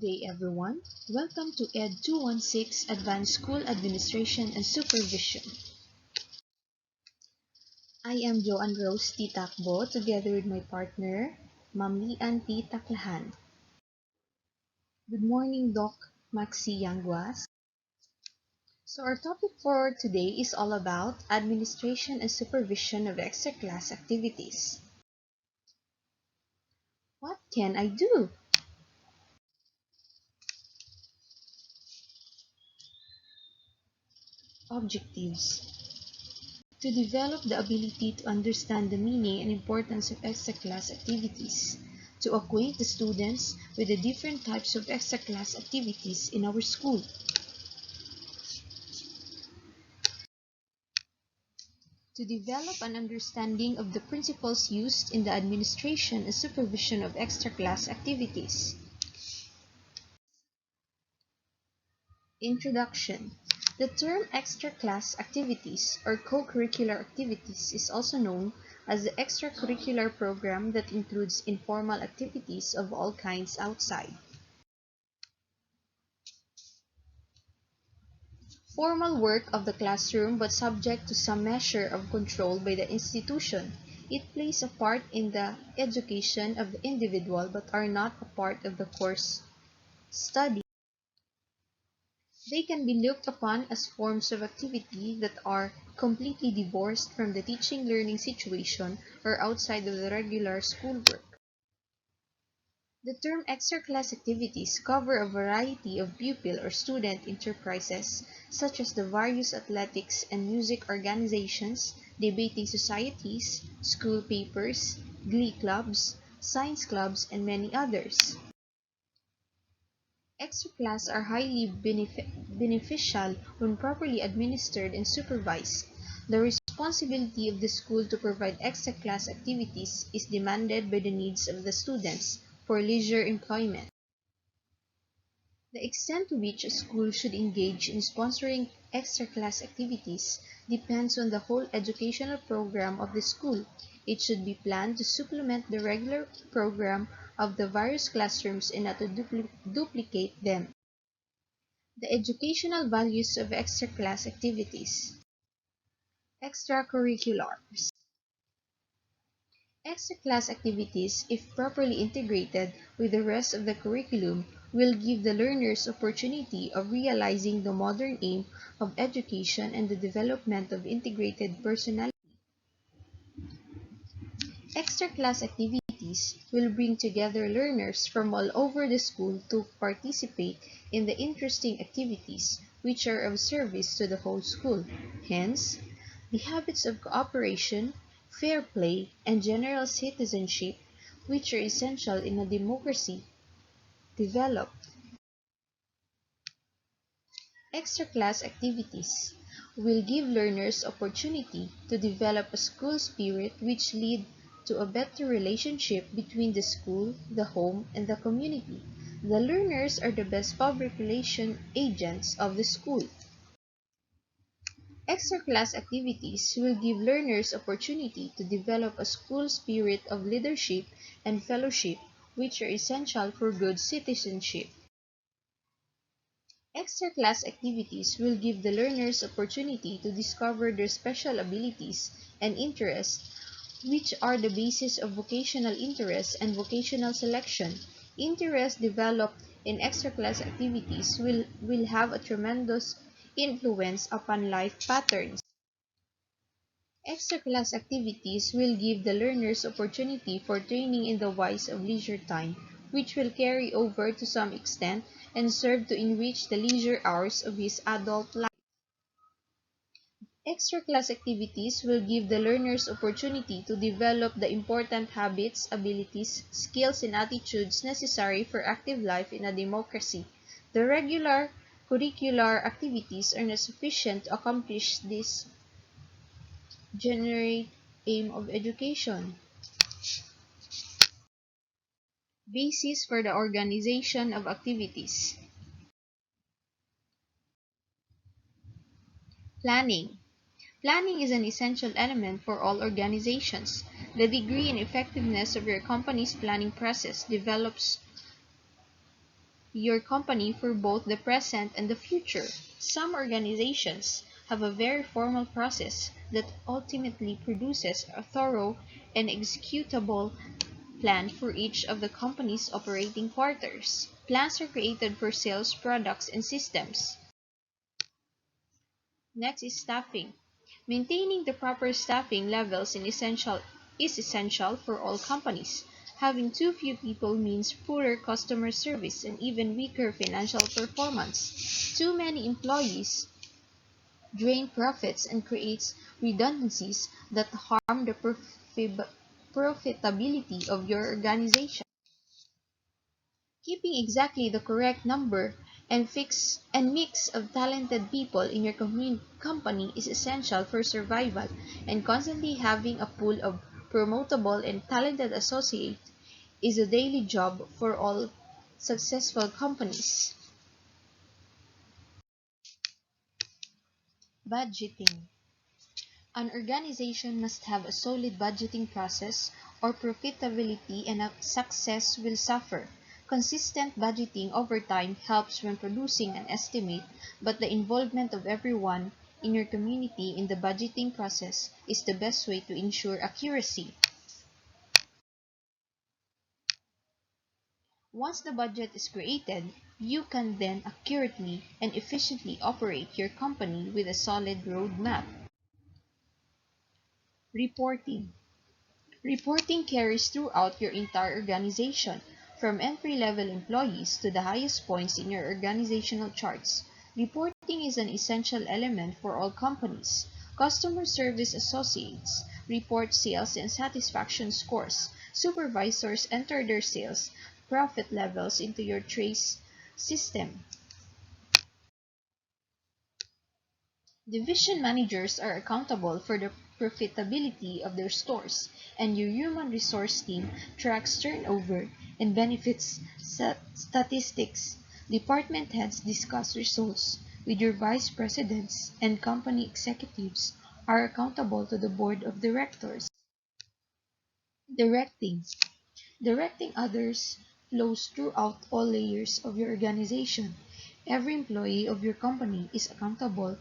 day, everyone. Welcome to Ed 216 Advanced School Administration and Supervision. I am Joanne Rose T. Tacbo together with my partner, Mami T. Taclahan. Good morning, Doc Maxi Yanguas. So our topic for today is all about administration and supervision of extra class activities. What can I do? Objectives. To develop the ability to understand the meaning and importance of extra-class activities, to acquaint the students with the different types of extra-class activities in our school, to develop an understanding of the principles used in the administration and supervision of extra-class activities. Introduction. The term extra-class activities or co-curricular activities is also known as the extracurricular program that includes informal activities of all kinds outside formal work of the classroom but subject to some measure of control by the institution. It plays a part in the education of the individual but are not a part of the course study. They can be looked upon as forms of activity that are completely divorced from the teaching-learning situation or outside of the regular schoolwork. The term extra-class activities cover a variety of pupil or student enterprises, such as the various athletics and music organizations, debating societies, school papers, glee clubs, science clubs, and many others. Extra class are highly beneficial when properly administered and supervised. The responsibility of the school to provide extra class activities is demanded by the needs of the students for leisure employment. The extent to which a school should engage in sponsoring extra class activities depends on the whole educational program of the school. It should be planned to supplement the regular program of the various classrooms and not to duplicate them. The educational values of extra class activities. Extracurriculars. Extra-class activities, if properly integrated with the rest of the curriculum, will give the learners opportunity of realizing the modern aim of education and the development of integrated personality. Extra-class activities will bring together learners from all over the school to participate in the interesting activities which are of service to the whole school. Hence, the habits of cooperation, fair play, and general citizenship, which are essential in a democracy, develop. Extra-class activities will give learners opportunity to develop a school spirit which lead to a better relationship between the school, the home, and the community. The learners are the best public relation agents of the school. Extra-class activities will give learners opportunity to develop a school spirit of leadership and fellowship, which are essential for good citizenship. Extra-class activities will give the learners opportunity to discover their special abilities and interests, which are the basis of vocational interest and vocational selection. Interest developed in extra-class activities will have a tremendous influence upon life patterns. Extra-class activities will give the learners opportunity for training in the wise of leisure time, which will carry over to some extent and serve to enrich the leisure hours of his adult life. Extra-class activities will give the learners opportunity to develop the important habits, abilities, skills, and attitudes necessary for active life in a democracy. The regular curricular activities are not sufficient to accomplish this generate aim of education. Basis for the organization of activities. Planning. Planning is an essential element for all organizations. The degree and effectiveness of your company's planning process develops your company for both the present and the future. Some organizations have a very formal process that ultimately produces a thorough and executable plan for each of the company's operating quarters. Plans are created for sales, products, and systems. Next is staffing. Maintaining the proper staffing levels is essential for all companies. Having too few people means poorer customer service and even weaker financial performance. Too many employees drain profits and creates redundancies that harm the profitability of your organization. Keeping exactly the correct number and mix of talented people in your company is essential for survival, and constantly having a pool of promotable and talented associates is a daily job for all successful companies. Budgeting. An organization must have a solid budgeting process, or profitability and success will suffer. Consistent budgeting over time helps when producing an estimate, but the involvement of everyone in your community in the budgeting process is the best way to ensure accuracy. Once the budget is created, you can then accurately and efficiently operate your company with a solid roadmap. Reporting. Reporting carries throughout your entire organization, from entry-level employees to the highest points in your organizational charts. Reporting is an essential element for all companies. Customer service associates report sales and satisfaction scores. Supervisors enter their sales profit levels into your trace system. Division managers are accountable for the profitability of their stores, and your human resource team tracks turnover and benefits statistics. Department heads discuss results with your vice presidents, and company executives are accountable to the board of directors. Directing. Directing others flows throughout all layers of your organization. Every employee of your company is accountable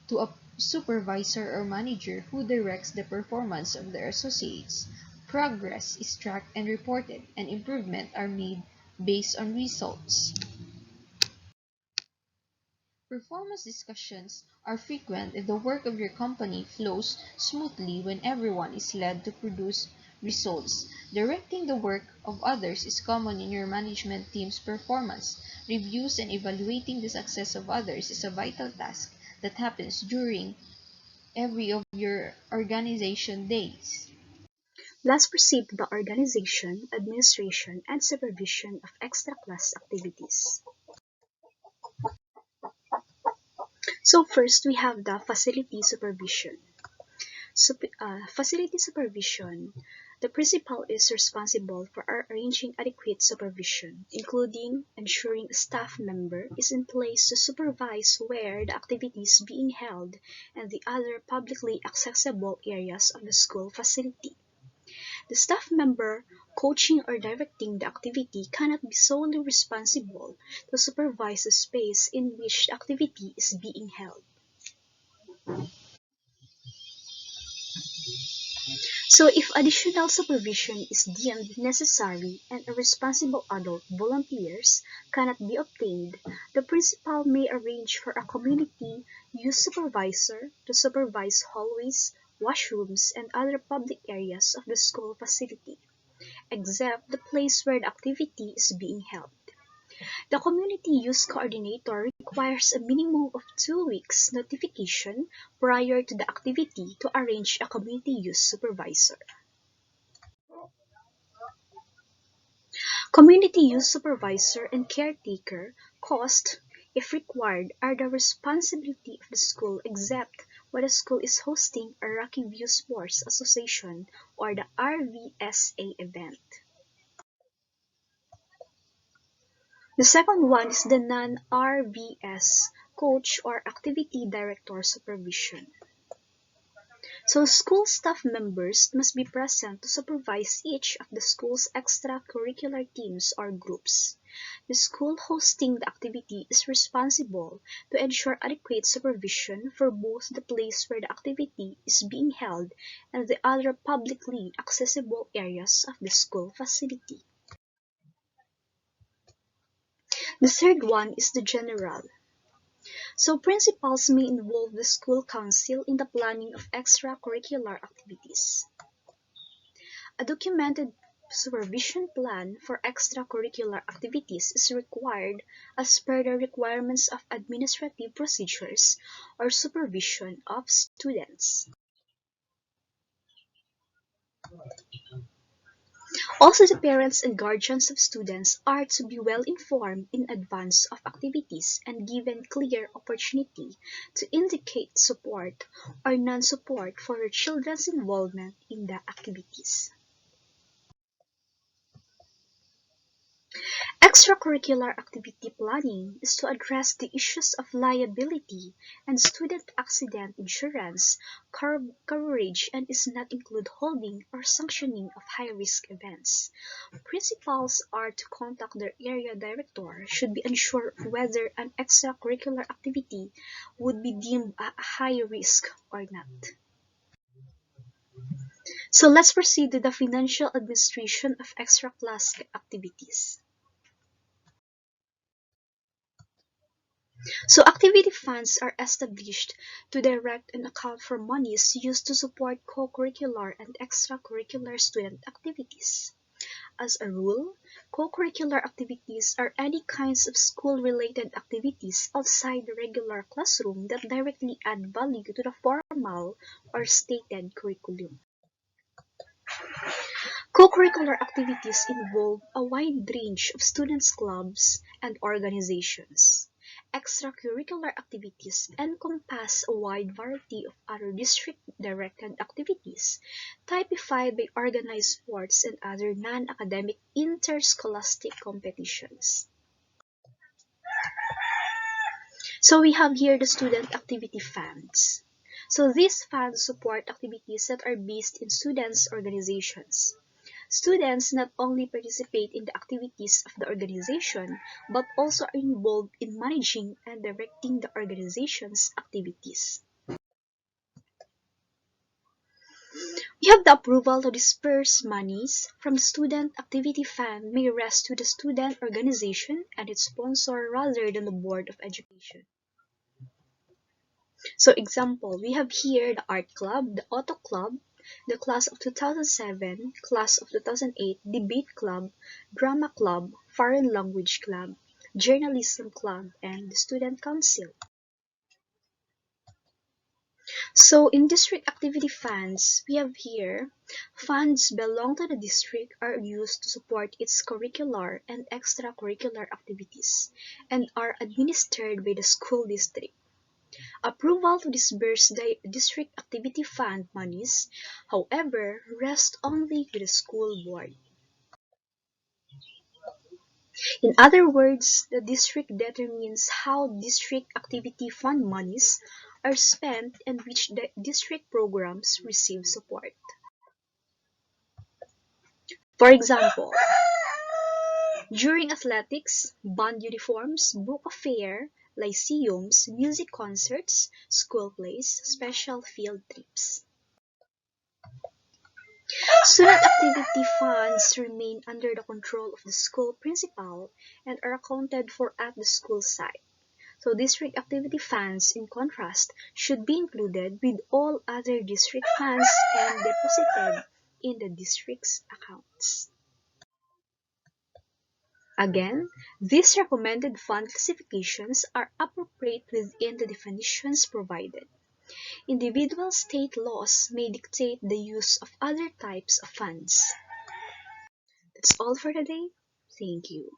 to a supervisor or manager who directs the performance of their associates. Progress is tracked and reported, and improvements are made based on results. Performance discussions are frequent if the work of your company flows smoothly when everyone is led to produce results. Directing the work of others is common in your management team's performance. Reviews and evaluating the success of others is a vital task that happens during every of your organization days. Let's proceed to the organization, administration, and supervision of extra-class activities. So first, we have the facility supervision. Facility supervision, the principal is responsible for arranging adequate supervision, including ensuring a staff member is in place to supervise where the activity is being held and the other publicly accessible areas of the school facility. The staff member coaching or directing the activity cannot be solely responsible to supervise the space in which the activity is being held. So if additional supervision is deemed necessary and a responsible adult volunteers cannot be obtained, the principal may arrange for a community use supervisor to supervise hallways, washrooms, and other public areas of the school facility, except the place where the activity is being held. The community use coordinator requires a minimum of 2 weeks notification prior to the activity to arrange a community use supervisor. Community use supervisor and caretaker cost, if required, are the responsibility of the school except when the school is hosting a Rocky View Sports Association or the RVSA event. The second one is the non-RVS coach or activity director supervision. So school staff members must be present to supervise each of the school's extracurricular teams or groups. The school hosting the activity is responsible to ensure adequate supervision for both the place where the activity is being held and the other publicly accessible areas of the school facility. The third one is the general. So principals may involve the school council in the planning of extracurricular activities. A documented supervision plan for extracurricular activities is required as per the requirements of administrative procedures or supervision of students. Also, the parents and guardians of students are to be well informed in advance of activities and given clear opportunity to indicate support or non-support for their children's involvement in the activities. Extracurricular activity planning is to address the issues of liability and student accident insurance coverage and is not include holding or sanctioning of high-risk events. Principals are to contact their area director should be unsure of whether an extracurricular activity would be deemed a high risk or not. So let's proceed to the financial administration of extra class activities. So activity funds are established to direct and account for monies used to support co-curricular and extracurricular student activities. As a rule, co-curricular activities are any kinds of school-related activities outside the regular classroom that directly add value to the formal or stated curriculum. Co-curricular activities involve a wide range of students' clubs and organizations. Extracurricular activities encompass a wide variety of other district-directed activities, typified by organized sports and other non-academic interscholastic competitions. So we have here the student activity funds. So these funds support activities that are based in students' organizations. Students not only participate in the activities of the organization, but also are involved in managing and directing the organization's activities. We have the approval to disperse monies from the Student Activity Fund may rest to the student organization and its sponsor rather than the Board of Education. So example, we have here the Art Club, the Auto Club, the Class of 2007, Class of 2008, Debate Club, Drama Club, Foreign Language Club, Journalism Club, and the Student Council. So in district activity funds, we have here, funds belong to the district are used to support its curricular and extracurricular activities and are administered by the school district. Approval to disburse the district activity fund monies, however, rests only with the school board. In other words, the district determines how district activity fund monies are spent and which district programs receive support. For example, during athletics, band uniforms, book a fair, lyceums, music concerts, school plays, special field trips. Student activity funds remain under the control of the school principal and are accounted for at the school site. So district activity funds, in contrast, should be included with all other district funds and deposited in the district's accounts. Again, these recommended fund classifications are appropriate within the definitions provided. Individual state laws may dictate the use of other types of funds. That's all for today. Thank you.